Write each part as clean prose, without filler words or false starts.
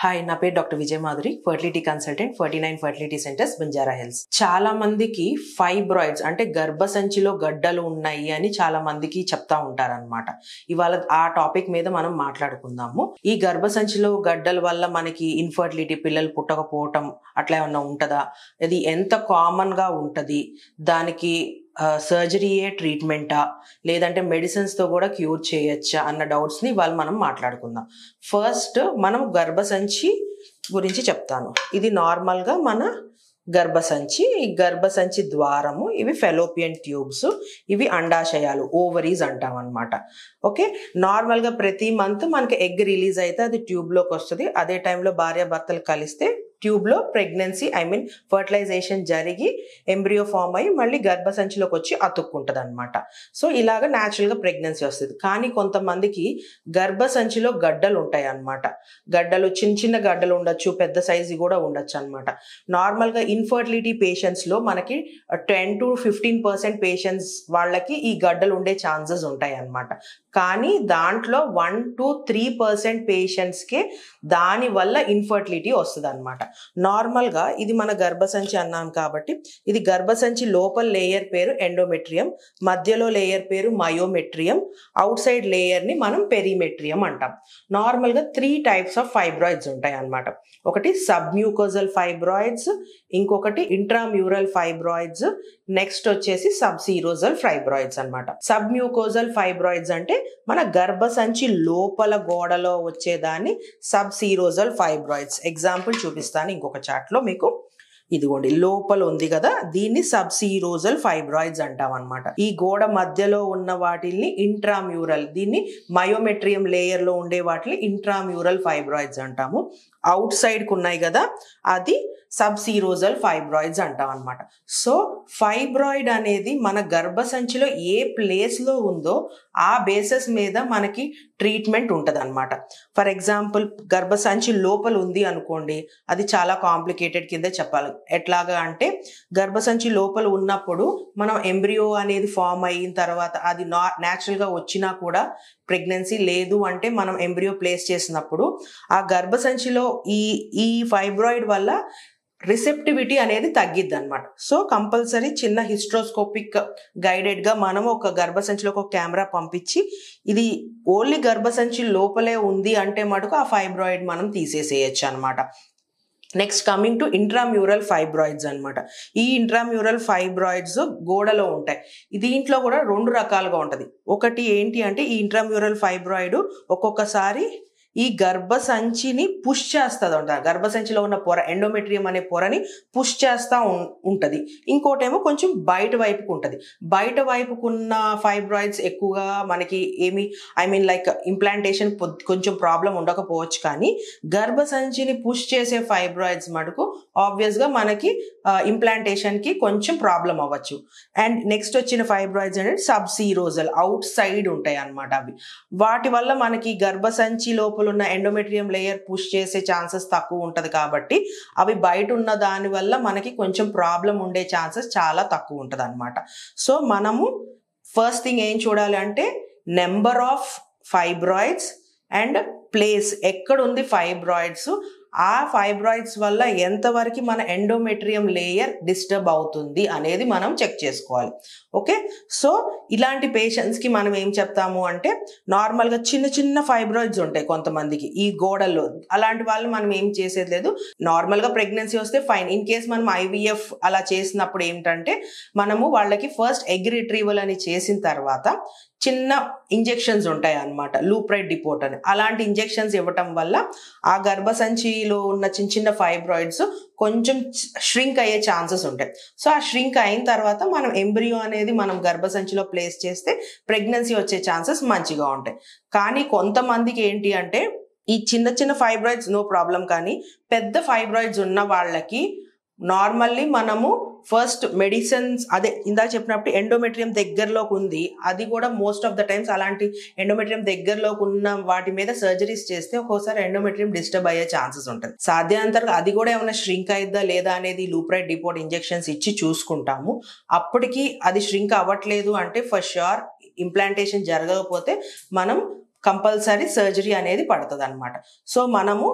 Hi, నా పేరు doctor Vijaya Madhuri, fertility consultant, 49 fertility centres, Banjara Hills. చాలా మందికి ఫైబ్రాయిడ్స్ అంటే గర్భసంచిలో గడ్డలు ఉన్నాయి అని చాలా మందికి చెప్తా ఉంటారనమాట. ఇవాళ ఆ టాపిక్ మీద మనం మాట్లాడుకుందాము. ఈ గర్భసంచిలో గడ్డల వల్ల మనకి ఇన్ఫర్టిలిటీ, పిల్లలు పుట్టకపోవటం అట్లా ఏమన్నా ఉంటుందా, ఇది ఎంత కామన్ గా ఉంటది, దానికి సర్జరీయే ట్రీట్మెంటా లేదంటే మెడిసిన్స్ తో కూడా క్యూర్ చేయొచ్చా అన్న డౌట్స్ ని వాళ్ళు మనం మాట్లాడుకుందాం. ఫస్ట్ మనం గర్భసంచి గురించి చెప్తాను. ఇది నార్మల్ గా మన గర్భసంచి, ఈ గర్భసంచి ద్వారము, ఇవి ఫెలోపియన్ ట్యూబ్స్, ఇవి అండాశయాలు, ఓవరీస్ అంటాం అనమాట. ఓకే, నార్మల్ గా ప్రతి మంత్ మనకి ఎగ్ రిలీజ్ అయితే అది ట్యూబ్ లోకి వస్తుంది. అదే టైంలో భార్య భర్తలు కలిస్తే ట్యూబ్ లో ప్రెగ్నెన్సీ ఫర్టిలైజేషన్ జరిగి ఎంబ్రియో ఫామ్ అయ్యి మళ్ళీ గర్భసంచిలోకి వచ్చి అతుక్కుంటది అనమాట. సో ఇలాగ న్యాచురల్ గా ప్రెగ్నెన్సీ వస్తుంది. కానీ కొంతమందికి గర్భసంచిలో గడ్డలు ఉంటాయి అన్నమాట. గడ్డలు చిన్న చిన్న గడ్డలు ఉండొచ్చు, పెద్ద సైజు కూడా ఉండొచ్చు అనమాట. నార్మల్ గా ఇన్ఫర్టిలిటీ పేషెంట్స్ లో మనకి 10 to 15% పేషెంట్స్ వాళ్ళకి ఈ గడ్డలు ఉండే ఛాన్సెస్ ఉంటాయి అన్నమాట. కానీ దాంట్లో 1 to 3% పేషెంట్స్ కే దాని వల్ల ఇన్ఫర్టిలిటీ వస్తుంది అనమాట. నార్మల్ గా ఇది మన గర్భసంచి అన్నాం కాబట్టి, ఇది గర్భసంచి లోపల లేయర్ పేరు ఎండోమెట్రియం, మధ్యలో లేయర్ పేరు మయోమెట్రియం, అవుట్ సైడ్ లేయర్ ని మనం పెరిమెట్రియం అంటాం. నార్మల్ గా 3 టైప్స్ ఆఫ్ ఫైబ్రాయిడ్స్ ఉంటాయి అన్నమాట. ఒకటి సబ్మ్యూకోజల్ ఫైబ్రాయిడ్స్, ఇంకొకటి ఇంట్రామ్యూరల్ ఫైబ్రాయిడ్స్, నెక్స్ట్ వచ్చేసి సబ్సీరోజల్ ఫైబ్రాయిడ్స్ అన్నమాట. సబ్మ్యూకోజల్ ఫైబ్రాయిడ్స్ అంటే మన గర్భసంచి లోపల గోడలో వచ్చేదాన్ని సబ్సీరోజల్ ఫైబ్రాయిడ్స్. ఎగ్జాంపుల్ చూపిస్తాను ఇంకొక చార్ట్ లో మీకు. ఇదిగోండి, లోపల ఉంది కదా, దీన్ని సబ్సీరోజల్ ఫైబ్రాయిడ్స్ అంటాం అనమాట. ఈ గోడ మధ్యలో ఉన్న వాటిని ఇంట్రామ్యూరల్, దీన్ని మయోమెట్రియం లేయర్ లో ఉండే వాటిని ఇంట్రామ్యూరల్ ఫైబ్రాయిడ్స్ అంటాము. అవుట్ సైడ్ కు ఉన్నాయి కదా, అది సబ్సీరోజల్ ఫైబ్రాయిడ్స్ అంటాం అనమాట. సో ఫైబ్రాయిడ్ అనేది మన గర్భసంచిలో ఏ ప్లేస్ లో ఉందో ఆ బేసిస్ మీద మనకి ట్రీట్మెంట్ ఉంటుంది అనమాట. ఫర్ ఎగ్జాంపుల్, గర్భసంచి లోపల ఉంది అనుకోండి, అది చాలా కాంప్లికేటెడ్ కింద చెప్పాలి. ఎట్లాగా అంటే, గర్భసంచి లోపల ఉన్నప్పుడు మనం ఎంబ్రియో అనేది ఫామ్ అయిన తర్వాత అది న్యాచురల్ గా వచ్చినా కూడా ప్రెగ్నెన్సీ లేదు అంటే మనం ఎంబ్రియో ప్లేస్ చేసినప్పుడు ఆ గర్భసంచిలో ఈ ఫైబ్రాయిడ్ వల్ల రిసెప్టివిటీ అనేది తగ్గిద్ది అనమాట. సో కంపల్సరీ చిన్న హిస్ట్రోస్కోపిక్ గైడెడ్ గా మనం ఒక గర్భసంచిలో ఒక కెమెరా పంపించి ఇది ఓన్లీ గర్భసంచి లోపలే ఉంది అంటే మటుకు ఆ ఫైబ్రాయిడ్ మనం తీసేసేయచ్చు అనమాట. Next coming to intramural fibroids అనమాట. ఈ ఇంట్రామ్యూరల్ ఫైబ్రాయిడ్స్ గోడలో ఉంటాయి. దీంట్లో కూడా 2 రకాలుగా ఉంటది. ఒకటి ఏంటి అంటే, ఈ ఇంట్రామ్యూరల్ ఫైబ్రాయిడ్ ఒక్కొక్కసారి ఈ గర్భసంచిని పుష్ చేస్తుంది అంట. గర్భసంచిలో ఉన్న పొర, ఎండోమెట్రియం అనే పొరని పుష్ చేస్తూ ఉంటది. ఇంకోటేమో కొంచెం బయట వైపుకు ఉంటది. బయట వైపుకున్న ఫైబ్రాయిడ్స్ ఎక్కువగా మనకి లైక్ ఇంప్లాంటేషన్ కొంచెం ప్రాబ్లం ఉండకపోవచ్చు, కానీ గర్భసంచిని పుష్ చేసే ఫైబ్రాయిడ్స్ మటుకు ఆబ్వియస్ గా మనకి ఇంప్లాంటేషన్ కి కొంచెం ప్రాబ్లం అవ్వచ్చు. అండ్ నెక్స్ట్ వచ్చిన ఫైబ్రాయిడ్స్ అనేది సబ్సీరోజల్, అవుట్ సైడ్ ఉంటాయి అన్నమాట. అవి వాటి వల్ల మనకి గర్భసంచి లోపల ఉన్న ఎండోమెట్రియం లేయర్ పుష్ చేసే ఛాన్సెస్ తక్కువ ఉంటది కాబట్టి అవి బయట ఉన్న దాని వల్ల మనకి కొంచెం ప్రాబ్లం ఉండే ఛాన్సెస్ చాలా తక్కువ ఉంటది అనమాట. సో మనము ఫస్ట్ థింగ్ ఏం చూడాలి అంటే, number of fibroids and place, ఎక్కడ ఉంది ఫైబ్రాయిడ్స్, ఆ ఫైబ్రాయిడ్స్ వల్ల ఎంతవరకు మన ఎండోమెట్రియం లేయర్ డిస్టర్బ్ అవుతుంది అనేది మనం చెక్ చేసుకోవాలి. ఓకే, సో ఇలాంటి పేషెంట్స్ కి మనం ఏం చెప్తాము అంటే, నార్మల్ గా చిన్న చిన్న ఫైబ్రాయిడ్స్ ఉంటాయి కొంతమందికి ఈ గోడల్లో. అలాంటి వాళ్ళు మనం ఏం చేసేది లేదు. నార్మల్ గా ప్రెగ్నెన్సీ వస్తే ఫైన్. ఇన్ కేస్ మనం IVF అలా చేసినప్పుడు ఏంటంటే, మనము వాళ్ళకి ఫస్ట్ ఎగ్ రిట్రీవల్ అని చేసిన తర్వాత చిన్న ఇంజెక్షన్స్ ఉంటాయి అన్నమాట, లూప్రైడ్ డిపోట్ అని. అలాంటి ఇంజెక్షన్స్ ఇవ్వటం వల్ల ఆ గర్భసంచిలో ఉన్న చిన్న చిన్న ఫైబ్రాయిడ్స్ కొంచెం ష్రింక్ అయ్యే ఛాన్సెస్ ఉంటాయి. సో ఆ ష్రింక్ అయిన తర్వాత మనం ఎంబ్రియో అనేది మనం గర్భసంచిలో ప్లేస్ చేస్తే ప్రెగ్నెన్సీ వచ్చే ఛాన్సెస్ మంచిగా ఉంటాయి. కానీ కొంతమందికి ఏంటి అంటే, ఈ చిన్న చిన్న ఫైబ్రాయిడ్స్ నో ప్రాబ్లం, కానీ పెద్ద ఫైబ్రాయిడ్స్ ఉన్న వాళ్ళకి నార్మల్లీ మనము ఫస్ట్ మెడిసిన్స్, అదే ఇందాక చెప్పినప్పుడు ఎండోమెట్రియం దగ్గరలోకి ఉంది, అది కూడా మోస్ట్ ఆఫ్ ద టైమ్స్ అలాంటి ఎండోమెట్రియం దగ్గరలోకి ఉన్న వాటి మీద సర్జరీస్ చేస్తే ఒక్కోసారి ఎండోమెట్రియం డిస్టర్బ్ అయ్యే ఛాన్సెస్ ఉంటాయి. సాధ్యాంతరంగా అది కూడా ఏమైనా ష్రింక్ అయిద్దా లేదా అనేది లూప్రైడ్ డిపోట్ ఇంజెక్షన్స్ ఇచ్చి చూసుకుంటాము. అప్పటికి అది ష్రింక్ అవ్వట్లేదు అంటే ఫర్ ష్యూర్ ఇంప్లాంటేషన్ జరగకపోతే మనం కంపల్సరీ సర్జరీ అనేది పడుతుంది అనమాట. సో మనము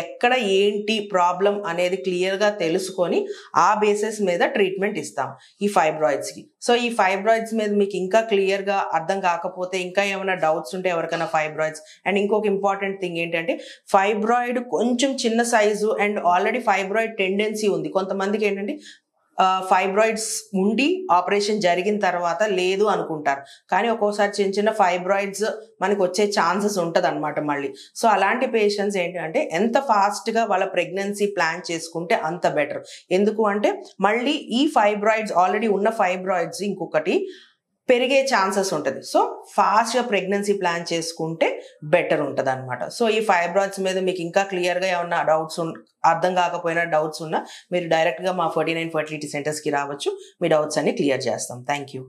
ఎక్కడ ఏంటి ప్రాబ్లం అనేది క్లియర్గా తెలుసుకొని ఆ బేసిస్ మీద ట్రీట్మెంట్ ఇస్తాం ఈ ఫైబ్రాయిడ్స్కి. సో ఈ ఫైబ్రాయిడ్స్ మీద మీకు ఇంకా క్లియర్గా అర్థం కాకపోతే, ఇంకా ఏమైనా డౌట్స్ ఉంటే ఎవరికైనా ఫైబ్రాయిడ్స్, అండ్ ఇంకొక ఇంపార్టెంట్ థింగ్ ఏంటంటే ఫైబ్రాయిడ్ కొంచెం చిన్న size and already fibroid tendency ఉంది. కొంతమందికి ఏంటంటే ఫైబ్రాయిడ్స్ ఉండి ఆపరేషన్ జరిగిన తర్వాత లేదు అనుకుంటారు, కానీ ఒక్కోసారి చిన్న చిన్న ఫైబ్రాయిడ్స్ మనకు వచ్చే ఛాన్సెస్ ఉంటుంది అనమాట మళ్ళీ. సో అలాంటి పేషెంట్స్ ఏంటంటే ఎంత ఫాస్ట్గా వాళ్ళ ప్రెగ్నెన్సీ ప్లాన్ చేసుకుంటే అంత బెటర్. ఎందుకు అంటే మళ్ళీ ఈ ఫైబ్రాయిడ్స్, ఆల్రెడీ ఉన్న ఫైబ్రాయిడ్స్ ఇంకొకటి పెరిగే ఛాన్సెస్ ఉంటుంది. సో ఫాస్ట్గా ప్రెగ్నెన్సీ ప్లాన్ చేసుకుంటే బెటర్ ఉంటుంది అనమాట. సో ఈ ఫైబ్రాయిడ్స్ మీద మీకు ఇంకా క్లియర్గా ఏమన్నా డౌట్స్ అర్థం కాకపోయినా డౌట్స్ ఉన్నా మీరు డైరెక్ట్గా మా 49 ఫర్టిలిటీ సెంటర్స్కి రావచ్చు. మీ డౌట్స్ అన్ని క్లియర్ చేస్తాం. Thank you.